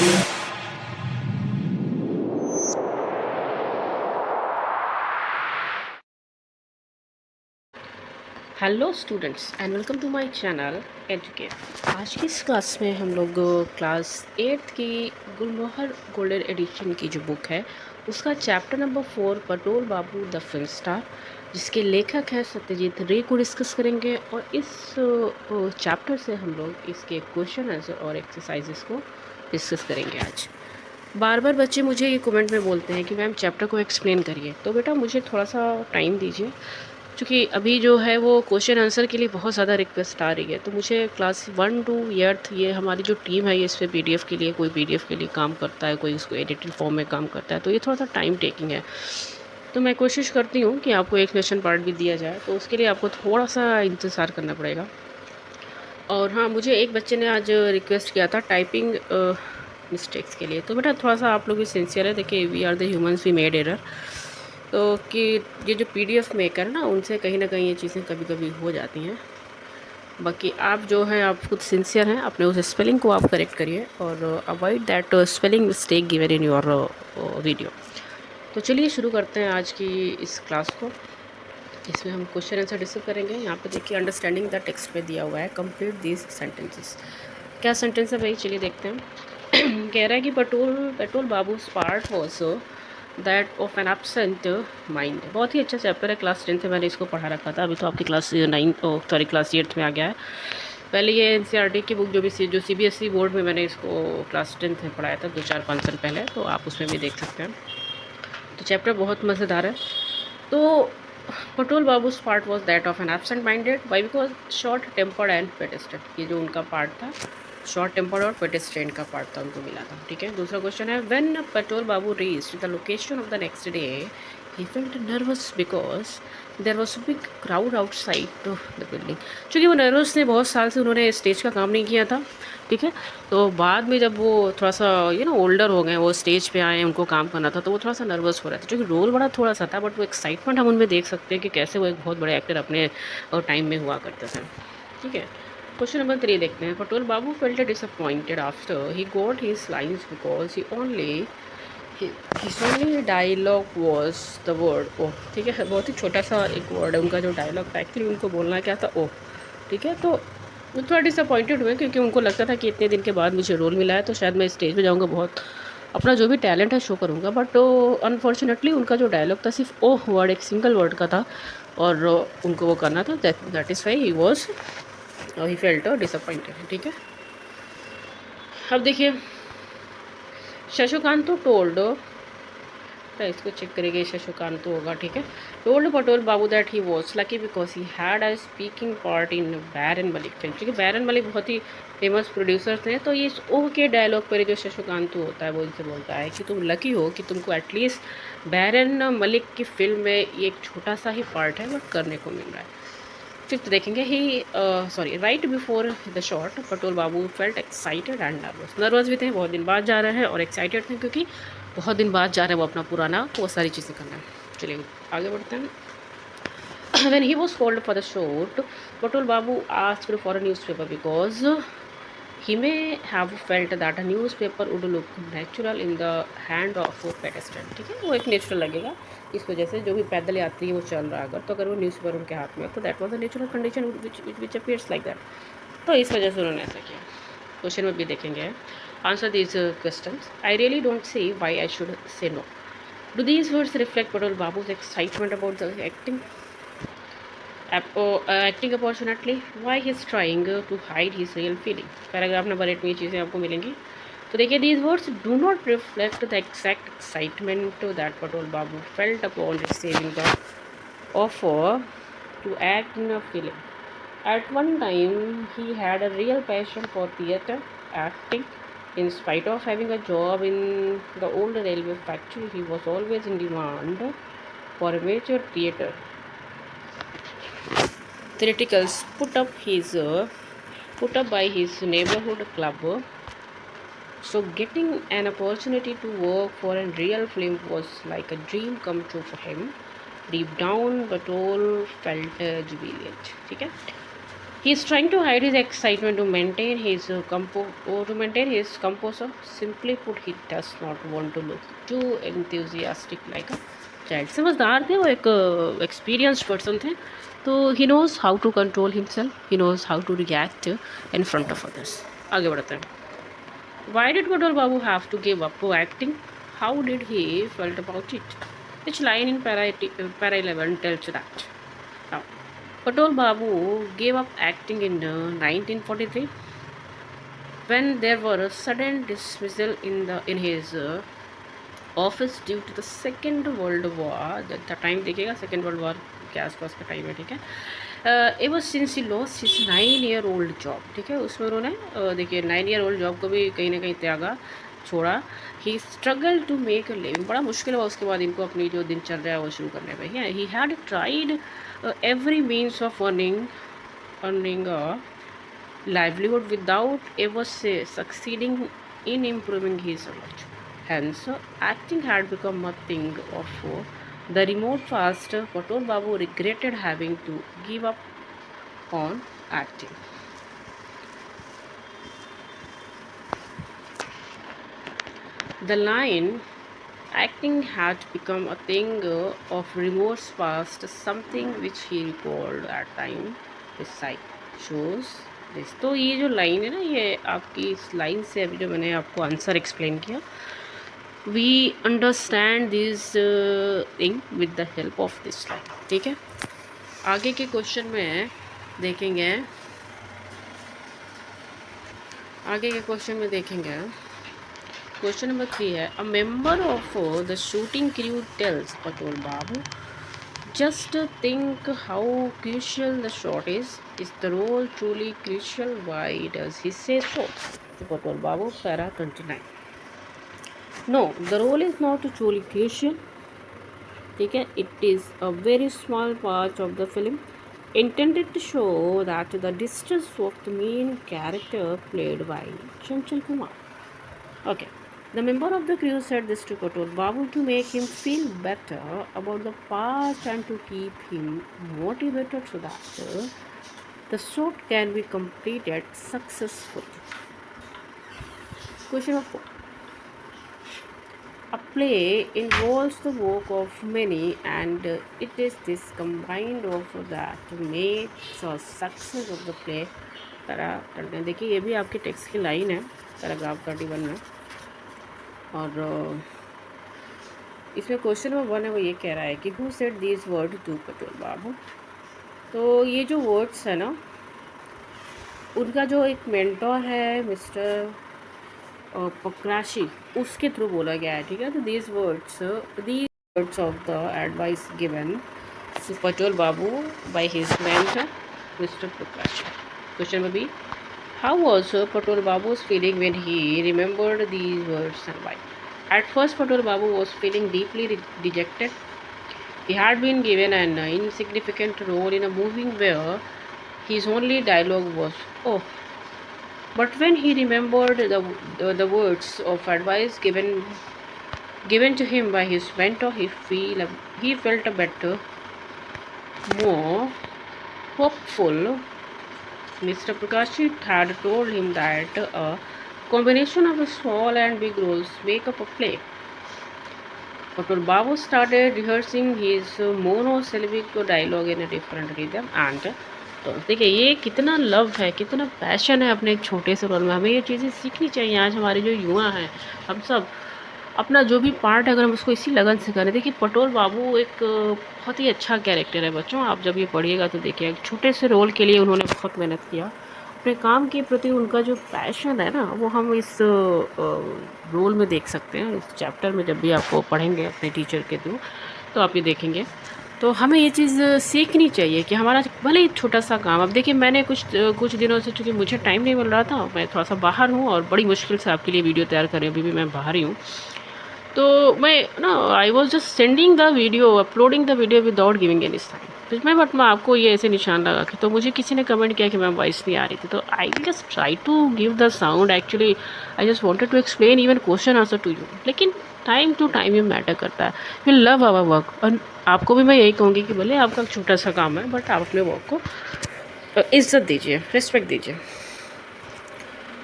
Hello students and welcome to my channel Educate. आज की इस क्लास में हम लोग क्लास 8th की गुलमोहर गोल्डन एडिशन की जो बुक है उसका chapter number 4 Patol Babu the film star, जिसके लेखक हैं सत्यजीत रे, को डिस्कस करेंगे। और इस चैप्टर से हम लोग इसके क्वेश्चन आंसर और एक्सरसाइजेस को डिस्कस करेंगे आज। बार बार बच्चे मुझे ये कमेंट में बोलते हैं कि मैम चैप्टर को एक्सप्लेन करिए, तो बेटा मुझे थोड़ा सा टाइम दीजिए, क्योंकि अभी जो है वो क्वेश्चन आंसर के लिए बहुत ज़्यादा रिक्वेस्ट आ रही है। तो मुझे क्लास 1 to 8 ये हमारी जो टीम है ये इस पर पीडीएफ के लिए, कोई पीडीएफ के लिए काम करता है, कोई इसको एडिटेड फॉर्म में काम करता है, तो ये थोड़ा सा टाइम टेकिंग है। तो मैं कोशिश करती हूँ कि आपको एक लेसन पार्ट भी दिया जाए, तो उसके लिए आपको थोड़ा सा इंतज़ार करना पड़ेगा। और हाँ, मुझे एक बच्चे ने आज रिक्वेस्ट किया था टाइपिंग मिस्टेक्स के लिए, तो बेटा थोड़ा सा आप लोग भी सिंसियर है। देखिए, we are the humans, we made error. तो कि ये जो पीडीएफ मेकर है ना, उनसे कहीं ना कहीं ये चीज़ें कभी कभी हो जाती हैं। बाकी आप जो हैं, आप खुद सिंसियर हैं, अपने उस स्पेलिंग को आप करेक्ट करिए और avoid that spelling mistake given in your video. तो चलिए शुरू करते हैं आज की इस क्लास को। इसमें हम क्वेश्चन आंसर डिस्कस करेंगे। यहाँ पे देखिए अंडरस्टैंडिंग द टेक्स्ट में दिया हुआ है कंप्लीट दिस सेंटेंसेस। क्या सेंटेंस है भाई, चलिए देखते हैं। कह रहा है कि Patal Babu part was that of an absent mind. बहुत ही अच्छा चैप्टर है, क्लास 10th में मैंने इसको पढ़ा रखा था, अभी तो आपकी क्लास 9 सॉरी क्लास 8th में आ गया है। पहले ये एनसीईआरटी की बुक जो सीबीएसई बोर्ड में मैंने इसको क्लास 10th में पढ़ाया था 2-4-5 साल पहले, तो आप उसमें भी देख सकते हैं। तो चैप्टर बहुत मज़ेदार है। तो Patol Babu's part was that of an absent minded why because short tempered and पेटिस्टेड। ये जो उनका पार्ट था, शॉर्ट टेम्पर्ड और पेटिस्टेड का पार्ट था, उनको मिला था। ठीक है, दूसरा क्वेश्चन है when Patol Babu reached the location of the next day he felt nervous because there was a big crowd outside the building. चूँकि वो नर्वस थे, बहुत साल से उन्होंने स्टेज का काम नहीं किया था। ठीक है, तो बाद में जब वो थोड़ा सा ओल्डर हो गए, वो स्टेज पे आए, उनको काम करना था, तो वो थोड़ा सा नर्वस हो रहा था। क्योंकि रोल बड़ा थोड़ा सा था, बट वो एक्साइटमेंट हम उनमें देख सकते हैं कि कैसे वो एक बहुत बड़े एक्टर अपने टाइम में हुआ करते थे। ठीक है, क्वेश्चन नंबर 3 देखते हैं। Patol Babu felt disappointed after he got his lines because his only dialogue was the word oh. ठीक है, बहुत ही छोटा सा एक वर्ड है उनका जो डायलॉग था, एक्चुअली उनको बोलना क्या था, ओह। ठीक है, तो वो थोड़ा डिसअपॉइंटेड हुए, क्योंकि उनको लगता था कि इतने दिन के बाद मुझे रोल मिला है, तो शायद मैं स्टेज पे जाऊँगा, बहुत अपना जो भी टैलेंट है शो करूँगा। बट अनफॉर्चुनेटली उनका जो डायलॉग था सिर्फ ओह वर्ड, एक सिंगल वर्ड का था, और उनको वो करना था। That is why he felt disappointed. ठीक है, अब देखिए शशिकांत तो टोल्ड, तो इसको चेक करेंगे, शशिकांत तो होगा। ठीक है, told Patol Babu that he was lucky because he had a speaking part in Baren Mallick film. क्योंकि बैरन मलिक बहुत ही फेमस प्रोड्यूसर थे, तो ये ओह के डायलॉग पर जो शशिकांत होता है वो इनसे बोलता है कि तुम लकी हो कि तुमको एटलीस्ट बैरन मलिक की फिल्म में ये एक छोटा सा ही पार्ट है बट करने को मिल रहा है। फिफ्थ देखेंगे he sorry right before the shot Patol Babu felt excited and nervous. Nervous भी थे, बहुत दिन बाद जा रहे हैं, और एक्साइटेड थे क्योंकि बहुत दिन बाद जा रहे हैं वो अपना पुराना वो सारी चीज़ें करना है। चलिए आगे बढ़ते हैं। When he was called for the shoot, Patul Babu asked for a newspaper because he may have felt that a newspaper would look natural in the hand of a pedestrian। ठीक है, वो एक नेचुरल लगेगा, इस वजह से जो भी पैदल यात्री है वो चल रहा है अगर, तो अगर वो न्यूज़पेपर उनके हाथ में, तो that was a natural condition which appears like that. तो इस वजह से उन्होंने ऐसा किया। क्वेश्चन में भी देखेंगे, answer these questions. I really don't see why I should say no. Do these words reflect Patol Babu's excitement about the acting? Acting opportunity why he is trying to hide his real feeling. Paragraph number 8 में ये चीज़ें आपको मिलेंगी। तो देखिए, these words do not reflect the exact excitement that Patol Babu felt upon receiving the offer to act in a film. At one time, he had a real passion for theatre acting. In spite of having a job in the old railway factory, he was always in demand for a major theatre. Theatricals put up by his neighborhood club. So getting an opportunity to work for a real film was like a dream come true for him. Deep down, Batol felt jubilant. ठीक है, He is trying to hide his excitement to maintain his composure. Simply put, he does not want to look too enthusiastic like a child. समझदार थे वो, एक experienced person थे, तो he knows how to control himself. He knows how to react in front of others. आगे बढ़ते हैं. Why did Patal Babu have to give up acting? How did he felt about it? Which line in para 11 tells you that? Now, Patal Babu gave up acting in 1943 when there were a sudden dismissal in his office due to the second world war. The time देखिएगा, second world war के आसपास का time है, ठीक है. it was since he lost his 9-year-old job, ठीक है. उसमें उन्होंने देखिए 9-year-old जॉब को भी कहीं ना कहीं त्यागा, छोड़ा. He struggle to make a living. बड़ा मुश्किल हुआ उसके बाद इनको अपनी जो दिनचर्या है वो शुरू करने में. He had tried every means of earning livelihood without ever succeeding in improving his image. Hence, acting had become a thing of the remote past. Patal Babu regretted having to give up on acting. The line acting had become a thing of remote past, something which he recalled at time his sight shows this. तो ये जो line है ना, ये आपकी इस line से अभी जो मैंने आपको आंसर एक्सप्लेन किया, we understand this thing with the help of this line, ठीक है. आगे के क्वेश्चन में देखेंगे, क्वेश्चन नंबर 3 है. A member of the shooting crew tells Patal Babu, just think how crucial the shot is. Is the role truly crucial? Why does he say so? Patal Babu, para 29. No, the role is not truly crucial, ठीक है. It is a very small part of the film, intended to show that the distress of the main character played by Chanchal Kumar. Okay. The member of the crew said this to Patal Babu to make him feel better about the part and to keep him motivated so that the shot can be completed successfully. Question number 4. A play involves the work of many, and it is this combined offer that makes a success of the play. देखिए ये भी आपके text की line है, paragraph 31 में. और इसमें question number 1 है, वो ये कह रहा है कि who said these word to Patal Babu. तो ये जो वर्ड्स है ना, उनका जो एक मेंटोर है मिस्टर पक्राशी, उसके थ्रू बोला गया है, ठीक है. तो these words of the advice given to Patal Babu by his mentor mister Pakrashi. Question number B. How was Patal Babu's feeling when he remembered these words and why? At first, Patal Babu was feeling deeply dejected. He had been given an insignificant role in a movie where his only dialogue was "Oh." But when he remembered the words of advice given to him by his mentor, he felt a better, more hopeful. Mr. Prakashi had told him that a combination of small and big roles make up a play. Patal Babu started rehearsing his monosyllabic dialogue in a different rhythm and तो देखिए ये कितना love है, कितना passion है अपने एक छोटे से रोल में. हमें ये चीज़ें सीखनी चाहिए. आज हमारे जो युवा हैं, हम सब अपना जो भी पार्ट है, अगर हम उसको इसी लगन से करें. देखिए Patal Babu एक बहुत ही अच्छा कैरेक्टर है बच्चों. आप जब ये पढ़िएगा तो देखिए एक छोटे से रोल के लिए उन्होंने बहुत मेहनत किया. अपने काम के प्रति उनका जो पैशन है ना, वो हम इस रोल में देख सकते हैं. इस चैप्टर में जब भी आपको पढ़ेंगे अपने टीचर के थ्रू, तो आप ये देखेंगे. तो हमें ये चीज़ सीखनी चाहिए कि हमारा भले ही छोटा सा काम. अब देखिए मैंने कुछ दिनों से, चूँकि मुझे टाइम नहीं मिल रहा था, मैं थोड़ा सा बाहर हूँ और बड़ी मुश्किल से आपके लिए वीडियो तैयार कर रही हूँ. अभी भी मैं बाहर ही हूँ. तो मैं ना I was just sending the video, uploading the video without giving any sign. But मैं आपको ये ऐसे निशान लगा के, तो मुझे किसी ने कमेंट किया कि मैम वॉइस नहीं आ रही थी. तो I just try to give the sound. Actually I just wanted to explain even question answer to you. लेकिन टाइम टू टाइम ये मैटर करता है. We love our work. और आपको भी मैं यही कहूँगी कि भले आपका छोटा सा काम है, बट आप अपने वर्क को इज्जत दीजिए, रिस्पेक्ट दीजिए।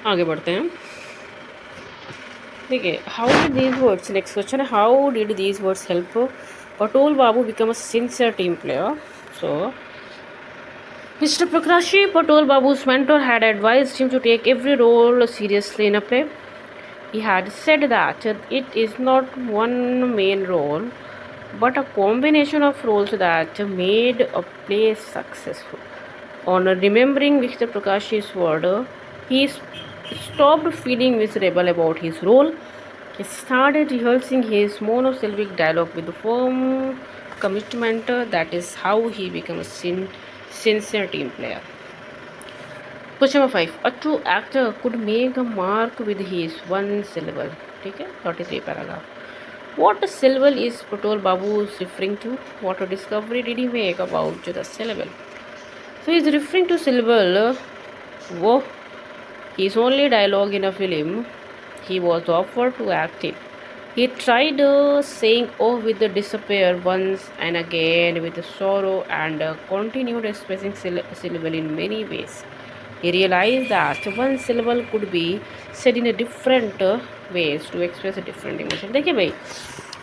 आगे बढ़ते हैं। देखिए, how did these words, next question है, how did these words help Patol Babu become a sincere team player? So Mr. Prakashi, Patel Babu's mentor, had advised him to take every role seriously in a play. He had said that it is not one main role, but a combination of roles that made a play successful. On remembering Mr. Prakashi's word, he stopped feeling miserable about his role. He started rehearsing his monosyllabic dialogue with firm commitment. That is how he became a sincere team player. Question number 5. A true actor could make a mark with his one syllable. ठीक है, 33 paragraph. What syllable is Patel Babu referring to? What discovery did he make about the syllable? So he is referring to syllable. वो his only dialogue in a film he was offered to act it. He tried saying oh with the despair once and again with sorrow and continued expressing syllable in many ways. He realized that one syllable could be said in a different ways to express a different emotion. देखिए भाई,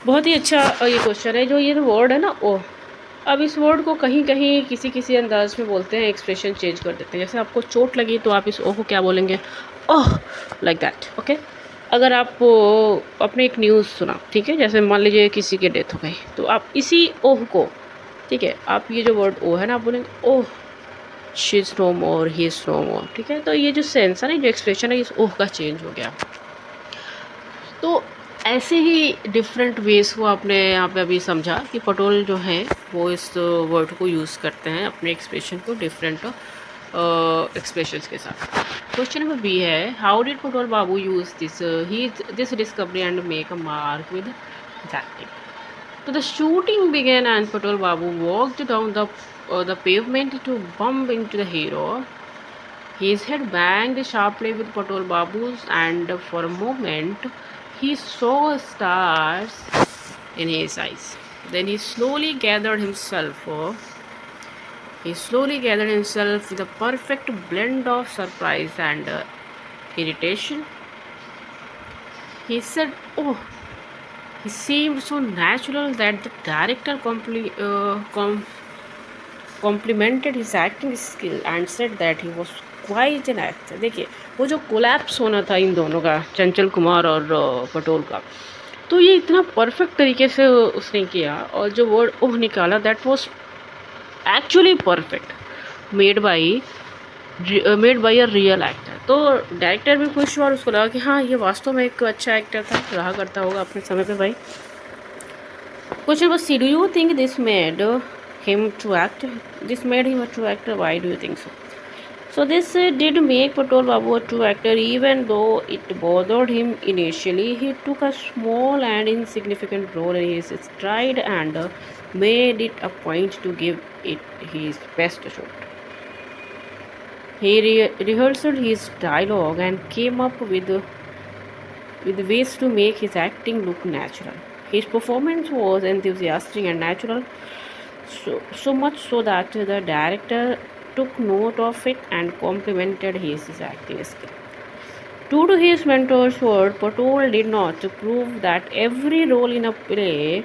बहुत ही अच्छा ये question है। जो ये word है ना ओह, अब इस वर्ड को कहीं कहीं किसी किसी अंदाज में बोलते हैं, एक्सप्रेशन चेंज कर देते हैं। जैसे आपको चोट लगी तो आप इस ओह को क्या बोलेंगे? ओह, लाइक दैट। ओके, अगर आप अपने एक न्यूज़ सुना, ठीक है, जैसे मान लीजिए किसी की डेथ हो गई, तो आप इसी ओह को, ठीक है, आप ये जो वर्ड ओह है ना, आप बोलेंगे oh she is no more, he is no more. ठीक है, तो ये जो सेंस है ना, जो एक्सप्रेशन है, इस ओह का चेंज हो गया। तो ऐसे ही डिफरेंट वेज को आपने यहाँ पे अभी समझा कि पटोल जो है वो इस वर्ड को यूज़ करते हैं अपने एक्सप्रेशन को डिफरेंट एक्सप्रेशंस के साथ। क्वेश्चन नंबर बी है, how did Patol Babu use this discovery and make a mark with acting? So the shooting began and Patel Babu walked down the pavement to bump into the hero. His head banged sharply with Patel Babu's, and for a moment he saw stars in his eyes. Then he slowly gathered himself. With a perfect blend of surprise and irritation. He said, "Oh." He seemed so natural that the director complimented his acting skill and said that he was quite an actor. देखिए, वो जो collapse होना था इन दोनों का, चंचल कुमार और पटोल का, तो ये इतना परफेक्ट तरीके से उसने किया, और जो वर्ड ओह निकाला that was actually perfect, made by a real actor. तो डायरेक्टर भी खुश हुआ और उसको लगा कि हाँ, ये वास्तव में एक अच्छा एक्टर था, रहा करता होगा अपने समय पे भाई। Question number C, do you think this made him to act? This made him a true actor, why do you think so? So this did make Patel Babu a true actor, even though it bothered him initially. He took a small and insignificant role in his stride and made it a point to give it his best shot. He rehearsed his dialogue and came up with ways to make his acting look natural. His performance was enthusiastic and natural, so much so that the director took note of it and complimented his acting skill. True to his mentor's word, Patel did not prove that every role in a play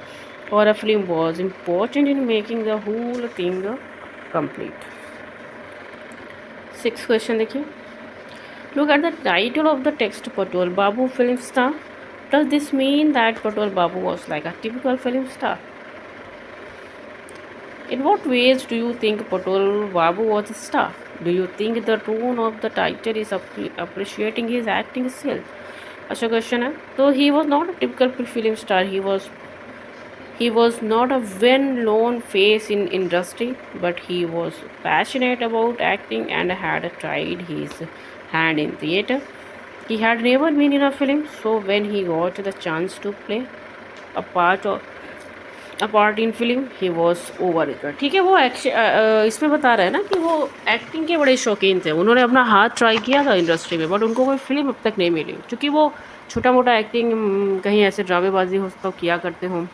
or a film was important in making the whole thing complete. Sixth question देखिए. Look at the title of the text, Patel Babu film star. Does this mean that Patel Babu was like a typical film star? In what ways do you think Patel Babu was a star? Do you think the tone of the title is appreciating his acting skill? अच्छा question है। तो he was not a typical film star. He was not a well-known face in industry, but he was passionate about acting and had tried his hand in theatre. He had never been in a film, so when he got the chance to play a part in film, he was overjoyed. ठीक है, वो इसमें बता रहा है ना कि वो एक्टिंग के बड़े शौकीन थे। उन्होंने अपना हाथ ट्राई किया था इंडस्ट्री में, बट उनको कोई फिल्म अब तक नहीं मिली, क्योंकि वो छोटा मोटा एक्टिंग कहीं ऐसे ड्रामेबाजी हो तो किया करते हों,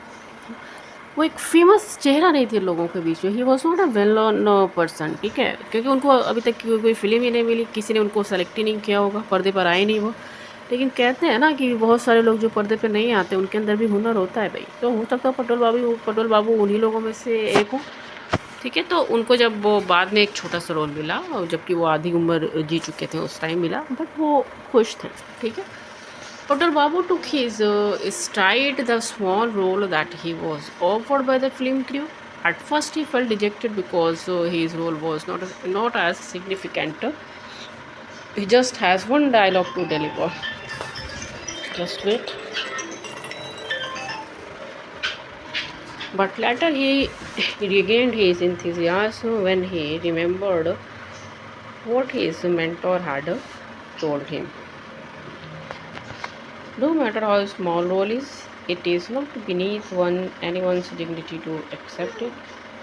वो एक फेमस चेहरा नहीं थे लोगों के बीच में, he was not a well known person, ठीक है, क्योंकि उनको अभी तक कोई फिल्म ही नहीं मिली, किसी ने उनको सेलेक्ट ही नहीं किया होगा, पर्दे पर आए नहीं वो। लेकिन कहते हैं ना कि बहुत सारे लोग जो पर्दे पे नहीं आते उनके अंदर भी हुनर होता है भाई, तो हो सकता है पटोल बाबू उन्हीं लोगों में से एक हो, ठीक है। तो उनको जब वो बाद में एक छोटा सा रोल मिला, और जबकि वो आधी उम्र जी चुके थे उस टाइम मिला, बट वो खुश थे, ठीक है। Hotel Babu took his stride the small role that he was offered by the film crew. At first, he felt dejected because his role was not as significant. He just has one dialogue to deliver. Just wait. But later, he regained his enthusiasm when he remembered what his mentor had told him. No matter how small role is, it is not beneath anyone's dignity to accept it.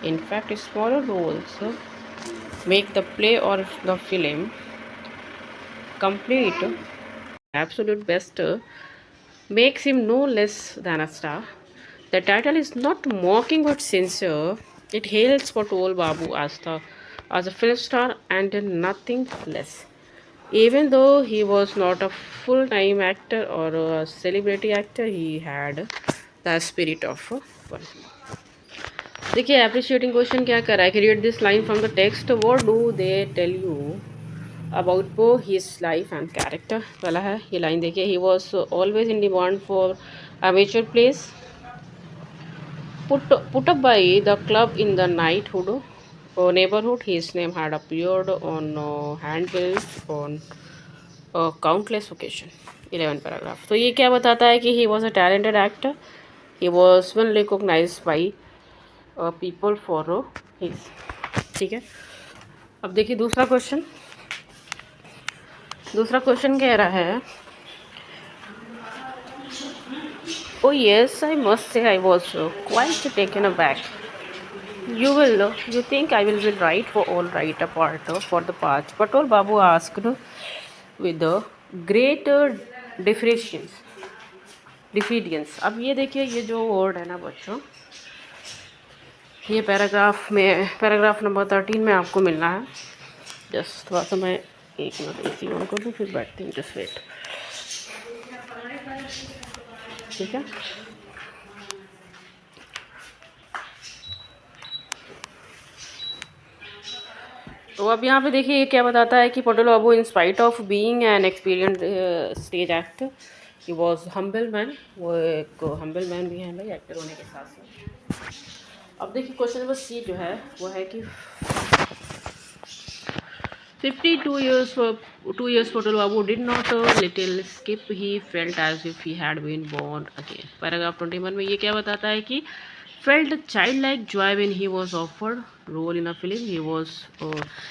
In fact, smaller roles make the play or the film complete. Absolute best makes him no less than a star. The title is not mocking but sincere. It hails Patul Babu as a film star and nothing less. Even though he was not a full time actor or a celebrity actor, he had the spirit of one. देखिए appreciating question क्या कर रहा है कि read this line from the text, what do they tell you about both his life and character. पहला है ये line देखिए, he was always in demand for amateur plays put up by the club in the knighthood neighborhood. His name had appeared on handbills on countless occasion. 11 paragraph. तो ये क्या बताता है कि he was a talented actor, he was one recognise by people for his, ठीक है। अब देखिए दूसरा क्वेश्चन कह रहा है, ओ yes I must say I was quite taken aback. You think I will be right for all right apart for the part? Patul Babu asked with the great diffidence. अब ये देखिए, ये जो वर्ड है ना बच्चों, ये पैराग्राफ नंबर 13 में आपको मिलना है। जस्ट थोड़ा सा मैं एक मिनट एसी ऑन कर दूँ फिर बैठती हूँ, जस्ट वेट, ठीक है। तो अब यहाँ पे देखिए ये क्या बताता है कि Patel Babu in spite of being an experienced stage actor, he was humble man. वो एक हम्बल मैन भी है भाई एक्टर होने के साथ साथ। अब देखिए क्वेश्चन नंबर सी जो है वो है कि 52 years Patel Babu did not little skip, he felt as if he had been born again. Paragraph 21 में ये क्या बताता है कि felt childlike joy when he was offered role in a film.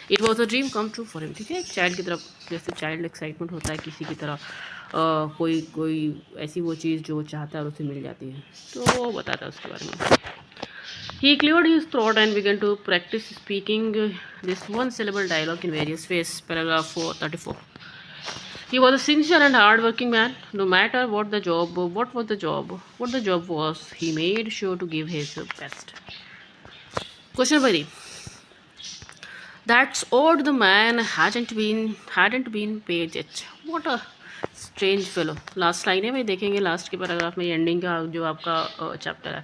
It was a dream come true for him. ठीक है, एक child की तरफ जैसे चाइल्ड एक्साइटमेंट होता है किसी की तरह, कोई ऐसी वो चीज़ जो वो चाहता है उसे मिल जाती है, तो वो बताता है उसके बारे में। He cleared his throat and began to practice speaking this one syllable dialogue in various ways. Paragraph 34. He was a sincere and hard-working man. No matter what the job was, he made sure to give his best. Question number 3. That's odd. The man hadn't been paid yet. What a strange fellow. Last line है भाई, देखेंगे last के paragraph में ending का जो आपका chapter है।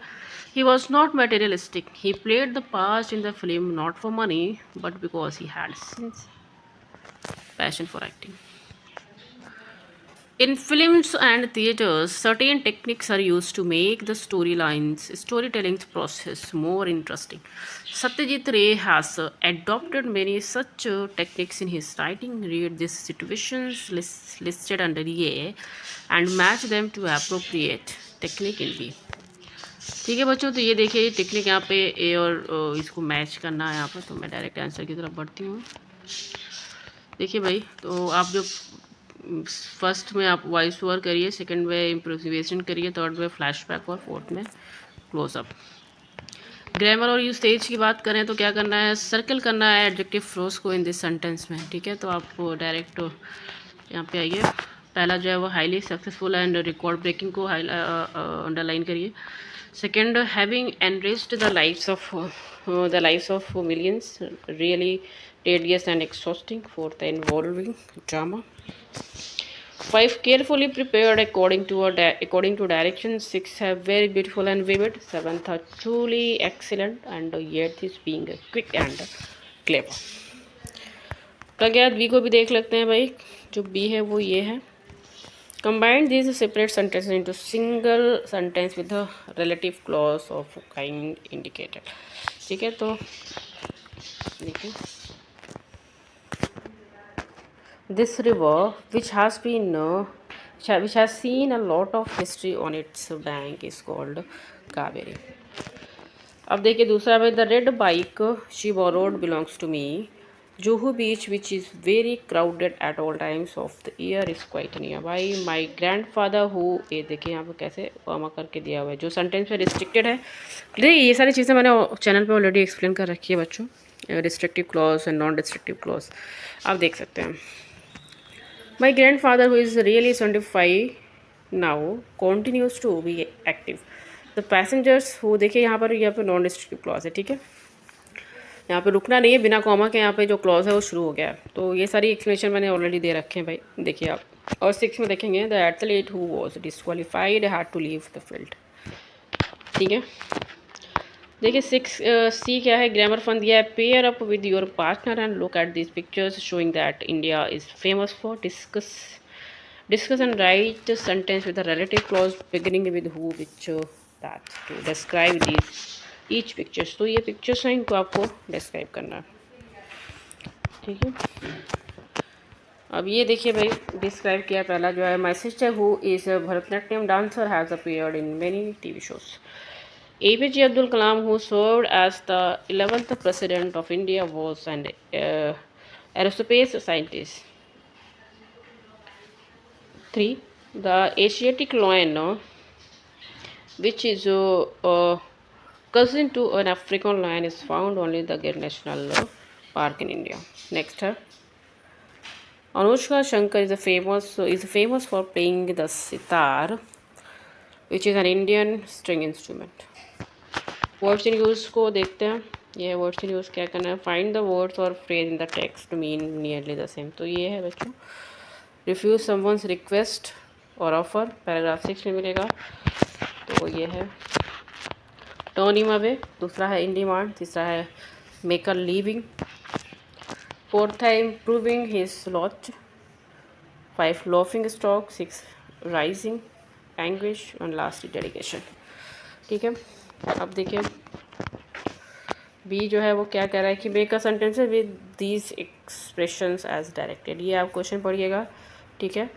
He was not materialistic. He played the part in the film not for money, but because he had passion for acting. In films and theaters, certain techniques are used to make the storytelling process more interesting. Satyajit Ray has adopted many such techniques in his writing. Read these situations listed under A and match them to appropriate technique in B. ठीक है बच्चों, तो ये देखिए ये technique यहाँ पे ए और इसको मैच करना है यहाँ पर, तो मैं डायरेक्ट आंसर की तरफ बढ़ती हूँ। देखिए भाई, तो आप जो फर्स्ट में आप वॉइस ओवर करिए, सेकंड में इम्प्रोविजेशन करिए, थर्ड में फ्लैशबैक और फोर्थ में क्लोजअप। ग्रामर और यूसेज की बात करें तो क्या करना है, सर्कल करना है एडजेक्टिव फ्रेज को इन दिस सेंटेंस में, ठीक है। तो आप डायरेक्ट यहाँ पे आइए, पहला जो है वो highly successful and record breaking को अंडरलाइन करिए। Second, having enriched the lives of millions, really tedious and exhausting. Fourth, involving drama. Five, carefully prepared according to directions. Six, have very beautiful and vivid. Seventh, are truly excellent, and eighth is being quick and clever. प्रज्ञात B को भी देख लेते हैं भाई. जो B है वो ये है. Combine these separate sentences into single sentence with the relative clause of kind indicated. ठीक है, तो देखिए. This river, which has seen a lot of history on its bank, is called Kaveri. अब देखिए दूसरा है, the red bike she borrowed belongs to me. Juhu Beach, which is very crowded at all times of the year, is quite nearby. My grandfather who, ये देखिए यहाँ पे कैसे comma करके दिया हुआ है, जो सेंटेंस में रिस्ट्रिक्टेड है. देखिए ये सारी चीज़ें मैंने चैनल पे ऑलरेडी एक्सप्लेन कर रखी है बच्चों. Restrictive clause and non restrictive clause आप देख सकते हैं. My grandfather, who is really 75 now, continues to be active. The passengers who, देखिए यहाँ पर नॉन रिस्ट्रिक्टिव क्लॉज है. ठीक है, यहाँ पे रुकना नहीं है, बिना कॉमा के यहाँ पे जो क्लॉज है वो शुरू हो गया है. तो ये सारी एक्सप्लेनेशन मैंने ऑलरेडी दे रखे हैं भाई, देखिए आप. और 6 में देखेंगे, the athlete who was disqualified had to leave the field. ठीक है, देखिए 6 सी क्या है, ग्रामर फन दिया है. Pair up with your partner and look at this pictures showing that India is famous for discuss and write a sentence with a relative clause beginning with who, which, that to describe these each pictures. तो ये pictures हैं, इनको आपको describe करना है. ठीक है, अब ये देखिए भाई डिस्क्राइब किया. पहला जो है, my sister who is a Bharatanatyam dancer has appeared in many TV shows. APJ Abdul Kalam, who served as the 11th president of India, was an aerospace scientist. 3. The Asiatic lion, which is cousin to an African lion, is found only in the Gir National Park in India. Next, Anushka Shankar is famous for playing the sitar, which is an Indian string instrument. Words in use को देखते हैं. ये words in use क्या करना है, find the words और phrase in the text mean nearly the same. तो ये है बच्चों, रिफ्यूज़ समवंस रिक्वेस्ट और ऑफर, पैराग्राफ 6 में मिलेगा. तो ये है टर्न हिम अवे, दूसरा है इन डिमांड, तीसरा है मेक अ लिविंग, फोर्थ है improving his lot, 5 laughing stock, 6 rising anguish और लास्ट डेडिकेशन. ठीक है, अब देखिए बी जो है वो क्या कह रहा है कि make a sentence with these expressions as directed. ये आप क्वेश्चन पढ़िएगा. ठीक है,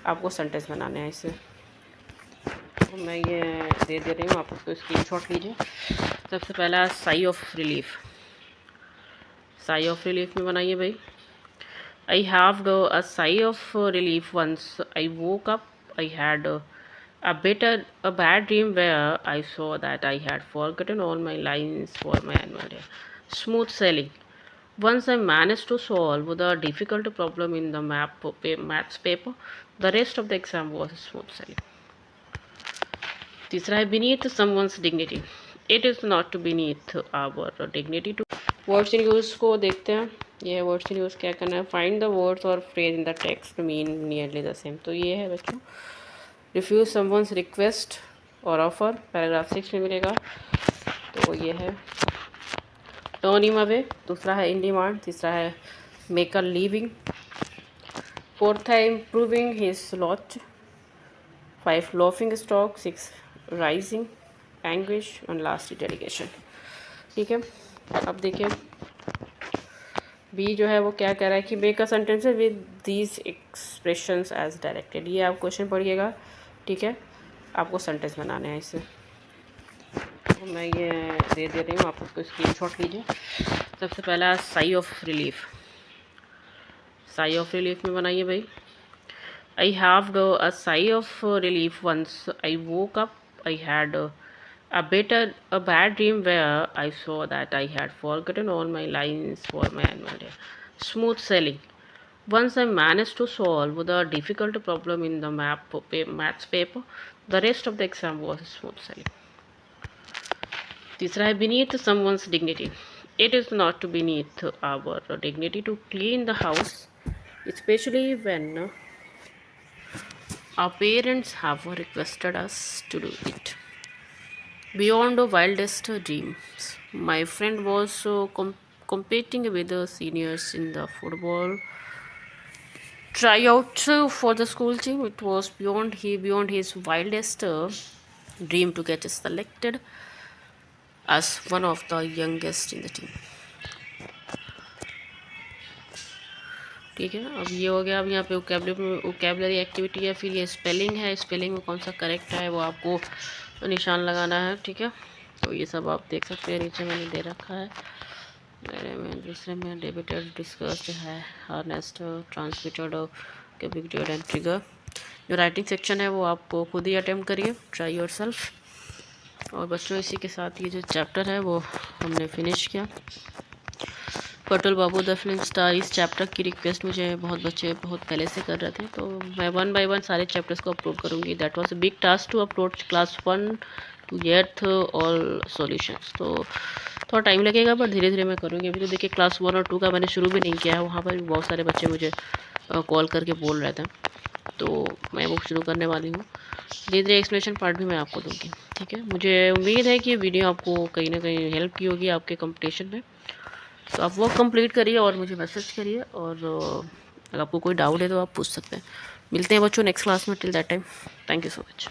आपको सेंटेंस बनाने हैं इससे. तो मैं ये दे रही हूँ, आप उसको स्क्रीनशॉट लीजिए. सबसे पहला sigh of relief. Sigh of relief में बनाइए भाई. I have a sigh of relief once I woke up. I had a bad dream where I saw that I had forgotten all my lines for my annual day. Smooth sailing. Once I managed to solve the difficult problem in the maths paper, the rest of the exam was smooth sailing. तीसरा है beneath someone's dignity. It is not beneath our dignity to. Words in use को देखते हैं. ये words in use क्या करना है, find the words और phrase in the text mean nearly the same. तो ये है बच्चों, रिफ्यूज़ समवंस रिक्वेस्ट और ऑफर, पैराग्राफ 6 में मिलेगा. तो ये है टर्न हिम अवे, दूसरा है इन डिमांड, तीसरा है मेक अ लिविंग, फोर्थ है improving his lot, 5 laughing stock, 6 rising anguish और लास्ट डेडिकेशन. ठीक है, अब देखिए बी जो है वो क्या कह रहा है कि make a sentence with these expressions as directed. ये आप क्वेश्चन पढ़िएगा. ठीक है, आपको सेंटेंस बनाने हैं इससे. तो मैं ये दे रही हूँ, आप उसको स्क्रीनशॉट लीजिए. सबसे पहला sigh of relief. Sigh of relief में बनाइए भाई. I have a sigh of relief once I woke up. I had a bad dream where I saw that I had forgotten all my lines for my annual day. Smooth sailing. Once I managed to solve the difficult problem in the maths paper, the rest of the exam was smooth sailing. तीसरा है beneath someone's dignity. It is not beneath our dignity to clean the house, especially when our parents have requested us to do it. Beyond the wildest dreams, my friend was competing with the seniors in the football tryout for the school team. It was beyond his wildest dream to get selected as one of the youngest in the team. ठीक है, अब ये हो गया। अब यहाँ पे vocabulary activity है, फिर ये स्पेलिंग है। स्पेलिंग में कौन सा करेक्ट है वो आपको निशान लगाना है। ठीक है, तो ये सब आप देख सकते हैं, नीचे मैंने दे रखा है। मेरे में दूसरे में डेबिटेड, डिस्कस्ड है, हार्नेस्ड, ट्रांसमिटेड, कैपिटेड एंड ट्रिगर। जो राइटिंग सेक्शन है वो आपको खुद ही अटेम्प्ट करिए, ट्राई योरसेल्फ। और बच्चों, इसी के साथ ये जो चैप्टर है वो हमने फिनिश किया। पटुल बाबू द फिल्म स्टार, इस चैप्टर की रिक्वेस्ट मुझे बहुत बच्चे बहुत पहले से कर रहे थे, तो मैं 1 बाय 1 सारे चैप्टर्स को अपलोड करूँगी। That was a big task to upload class 1 to 8th all solutions. तो थोड़ा टाइम लगेगा, पर धीरे धीरे मैं करूँगी। अभी तो देखिए क्लास 1 और 2 का मैंने शुरू भी नहीं किया है, वहाँ पर भी बहुत सारे बच्चे मुझे कॉल करके बोल रहे थे, तो मैं वो शुरू करने वाली हूँ। धीरे धीरे एक्सप्लेनेशन पार्ट भी मैं आपको दूँगी। ठीक है, मुझे उम्मीद है कि ये वीडियो आपको कहीं ना कहीं हेल्प की होगी आपके कंपटीशन में। तो आप वो कंप्लीट करिए और मुझे मैसेज करिए, और अगर आपको कोई डाउट है तो आप पूछ सकते हैं। मिलते हैं बच्चों नेक्स्ट क्लास में। Till that time, thank you so much.